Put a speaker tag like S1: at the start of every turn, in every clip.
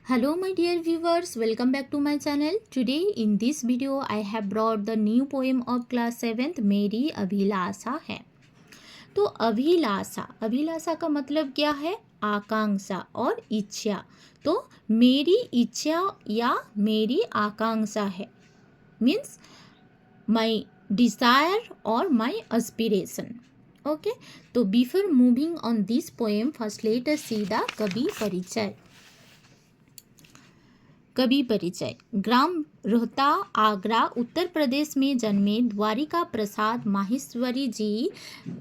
S1: Hello my dear viewers, welcome back to my channel. Today in this video I have brought the new poem of class 7th मेरी अभिलाषा है। तो अभिलाषा का मतलब क्या है? आकांक्षा और इच्छा। तो मेरी इच्छा या मेरी आकांक्षा है मीन्स माई डिज़ायर और माई एस्पिरेशन। ओके, तो before moving on this poem first let us see the कवि परिचय। कवि परिचय। ग्राम रोहता, आगरा, उत्तर प्रदेश में जन्मे द्वारिका प्रसाद माहेश्वरी जी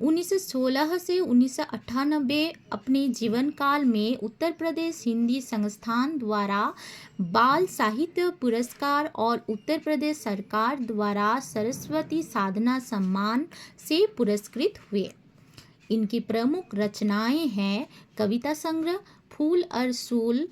S1: 1916 से 1998 अपने जीवन काल में उत्तर प्रदेश हिंदी संस्थान द्वारा बाल साहित्य पुरस्कार और उत्तर प्रदेश सरकार द्वारा सरस्वती साधना सम्मान से पुरस्कृत हुए। इनकी प्रमुख रचनाएं हैं कविता संग्रह फूल और सूल,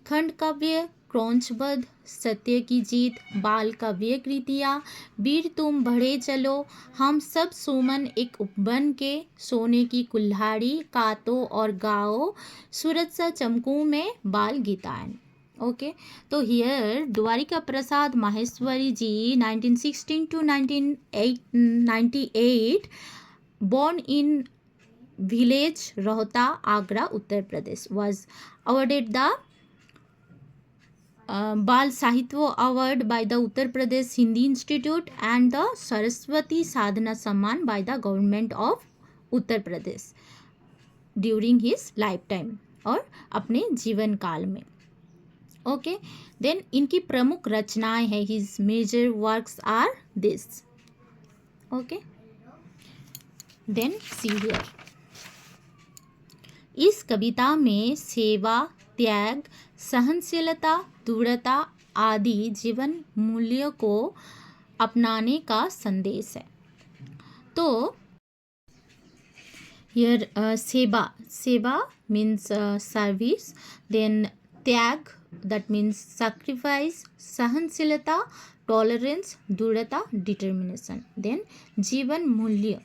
S1: खंड काव्य, क्रौंचबद्ध, सत्य की जीत, बाल काव्य कृतियाँ, वीर तुम बढ़े चलो, हम सब सुमन एक उपवन के, सोने की कुल्हाड़ी, कातो और गाओ, सूरज सा चमकू में बाल गीतायन। ओके, तो here Dwarika Prasad Maheshwari ji 1916 to 1998 born in village Rohta, Agra, Uttar Pradesh, was awarded the Bal Sahitya Award by the Uttar Pradesh Hindi Institute and the Saraswati Sadhana Samman by the government of Uttar Pradesh during his lifetime और अपने जीवन काल में। Okay, then इनकी प्रमुख रचनाएं हैं, his major works are this. Okay, then see here. इस कविता में सेवा, त्याग, सहनशीलता, दृढ़ता आदि जीवन मूल्यों को अपनाने का संदेश है। तो हियर सेवा मीन्स सर्विस, देन त्याग दैट मीन्स सैक्रिफाइस, सहनशीलता टॉलरेंस, दृढ़ता डिटर्मिनेशन, देन जीवन मूल्य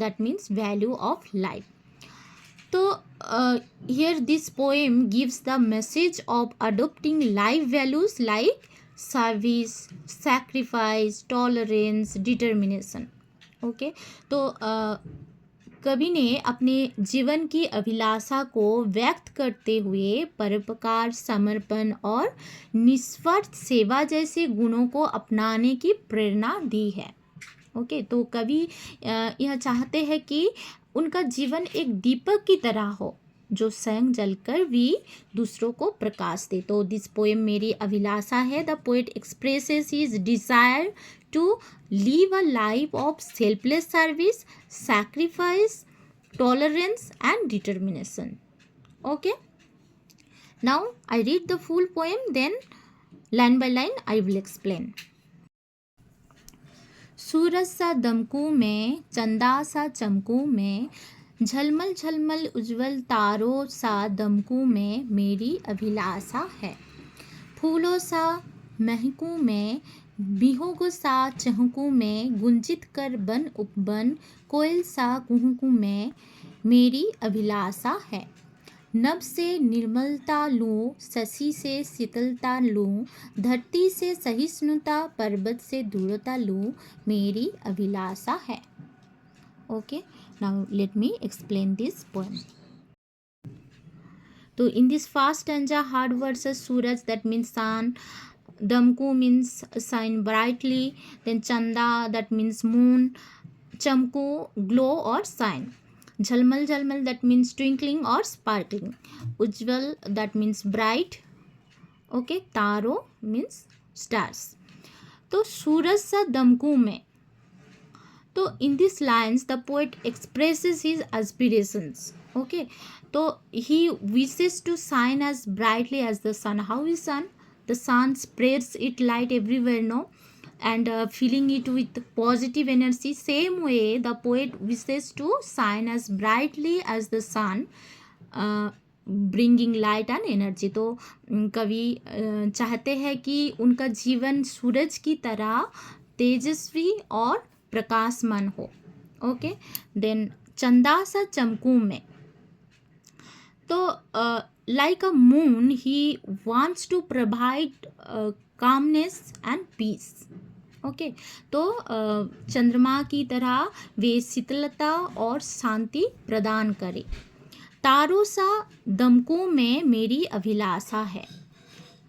S1: that means value of life. So here this poem gives the message of adopting life values like service, sacrifice, tolerance, determination. Okay, तो कवि ने अपने जीवन की अभिलाषा को व्यक्त करते हुए परोपकार, समर्पण और निस्वार्थ सेवा जैसे गुणों को अपनाने की प्रेरणा दी है। ओके, तो कवि यह चाहते हैं कि उनका जीवन एक दीपक की तरह हो जो स्वयं जलकर भी दूसरों को प्रकाश दे। तो दिस पोएम मेरी अभिलाषा है। The poet expresses his desire to live a life of selfless service, sacrifice, tolerance and determination. Okay, now I read the full poem, then line by line I will explain. सूरज सा दमकू में, चंदा सा चमकू में, झलमल झलमल उज्जवल तारों सा दमकू में मेरी अभिलाषा है। फूलों सा महकू में, बिहोगो सा चहकू में, गुंजित कर बन उपबन, कोयल सा कुहकू में मेरी अभिलाषा है। नभ से निर्मलता लूँ, शशि से शीतलता लूँ, धरती से सहिष्णुता, पर्वत से दृढ़ता लूँ, मेरी अभिलाषा है। Okay, now let me explain this poem. तो in this first stanza hard words सूरज दैट मीन्स सन, दमकू मीन्स शाइन ब्राइटली, देन चंदा दैट मीन्स मून, चमकू ग्लो और शाइन, झलमल झलमल that means twinkling or sparkling, उज्जवल that means bright, okay, तारो means stars। तो सूरज सा दमकू में, तो in these lines the poet expresses his aspirations, okay, तो he wishes to shine as brightly as the sun. How is sun? The sun spreads its light everywhere, no, and filling it with positive energy. Same way the poet wishes to shine as brightly as the sun, bringing light and energy. तो कवि चाहते हैं कि उनका जीवन सूरज की तरह तेजस्वी और प्रकाशमान हो। ओके, देन चंदा सा चमकू में, तो like a moon, he wants to provide calmness and peace. Okay तो चंद्रमा की तरह वे शीतलता और शांति प्रदान करे। तारों सा दमकों में मेरी अभिलाषा है।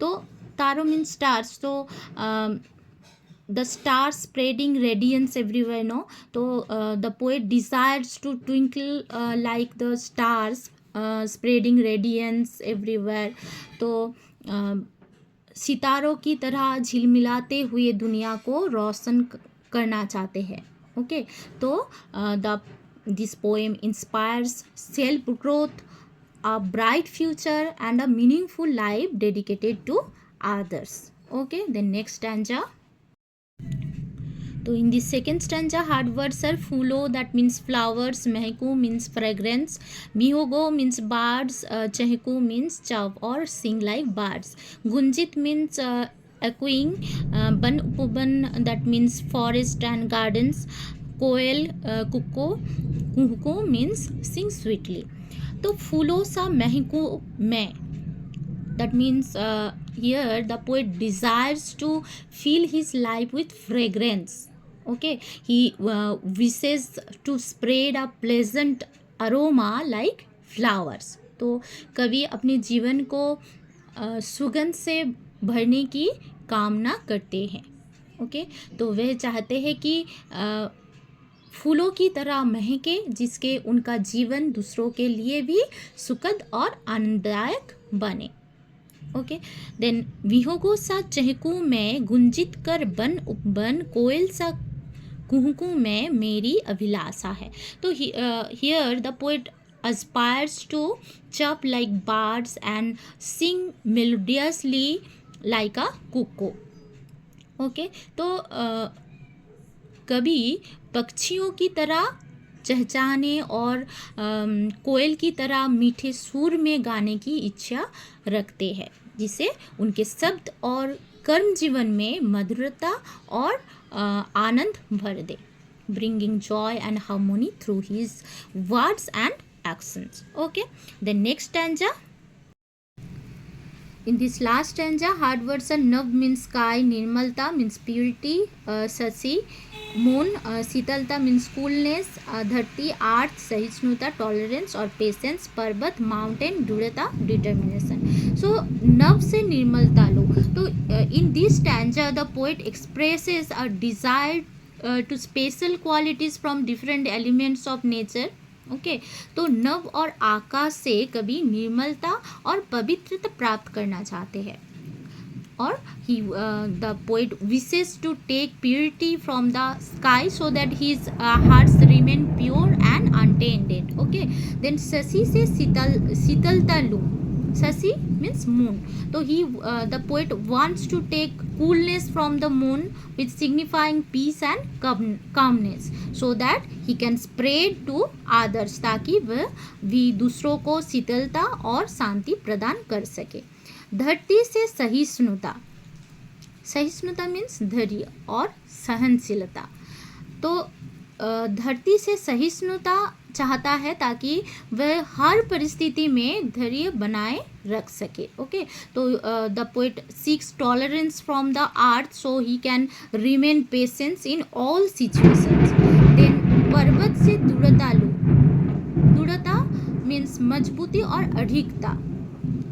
S1: तो तारों मीन स्टार्स, तो the stars spreading radiance everywhere, no? तो the poet desires to twinkle like the stars spreading radiance everywhere. तो सितारों की तरह झिलमिलाते हुए दुनिया को रोशन करना चाहते हैं। ओके तो this poem inspires self growth, a bright future and a meaningful life dedicated to others. Okay, then next stanza. So in the second stanza, hard words are fulo, that means flowers, mehku means fragrance, mihogo means birds, chehku means chav or sing like birds, gunjit means echoing, ban upuban, that means forest and gardens, koel kukko, kuhko means sing sweetly. तो फूलों सा महकूं मैं, that means here the poet desires to fill his life with fragrance. Okay, he wishes to spread a pleasant aroma like flowers. तो कवि अपने जीवन को सुगंध से भरने की कामना करते हैं। ओके तो वह चाहते हैं कि फूलों की तरह महके, जिसके उनका जीवन दूसरों के लिए भी सुखद और आनंददायक बने। ओके देन विहोगों सा चहकू में, गुंजित कर बन उपबन, कोयल सा कुहकू में मेरी अभिलाषा है। तो here the poet aspires to chirp like birds and sing melodiously like a cuckoo. Okay तो कभी पक्षियों की तरह चहचहाने और कोयल की तरह मीठे सुर में गाने की इच्छा रखते हैं, जिसे उनके शब्द और कर्म जीवन में मधुरता और आनंद भर दे, bringing joy and harmony through his words and actions. Okay, the next stanza. In this last stanza, hard words are Nav means sky, Nirmalta means purity, Sasi moon, Sitalta means coolness, Dharti earth, Sahisnuta tolerance or patience, Parbat mountain, Durata determination. So Nav से निर्मलता लो। तो in this stanza the poet expresses a desire to special qualities from different elements of nature. Okay तो नव और आकाश से कभी निर्मलता और पवित्रता प्राप्त करना चाहते हैं, और he the poet wishes to take purity from the sky so that his hearts remain pure and untainted. Okay then शशि से शीतलता लो. Shashi means moon. So the poet wants to take coolness from the moon, which signifying peace and calmness, so that he can spread to others, ताकि वह भी दूसरों को शीतलता और शांति प्रदान कर सके. धरती से सहिष्णुता. सहिष्णुता मीन्स धैर्य और सहनशीलता. तो धरती से सहिष्णुता चाहता है ताकि वह हर परिस्थिति में धैर्य बनाए रख सके. ओके तो the poet seeks tolerance from the earth so he can remain patience in all situations. Then पर्वत से दृढ़ता लो. दृढ़ता मीन्स मजबूती और अडिगता.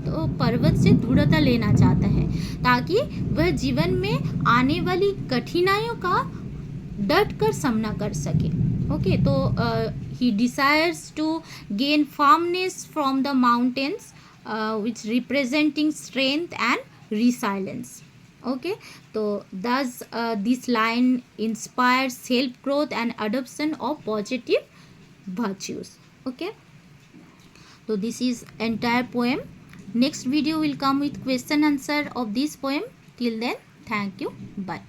S1: तो पर्वत से दृढ़ता लेना चाहता है ताकि वह जीवन में आने वाली कठिनाइयों का डट कर सामना कर सके. ओके तो he desires to gain firmness from the mountains, which representing strength and resilience. Okay so thus this line inspires self growth and adoption of positive virtues. Okay so this is entire poem. Next video will come with question answer of this poem. Till then, thank you, bye.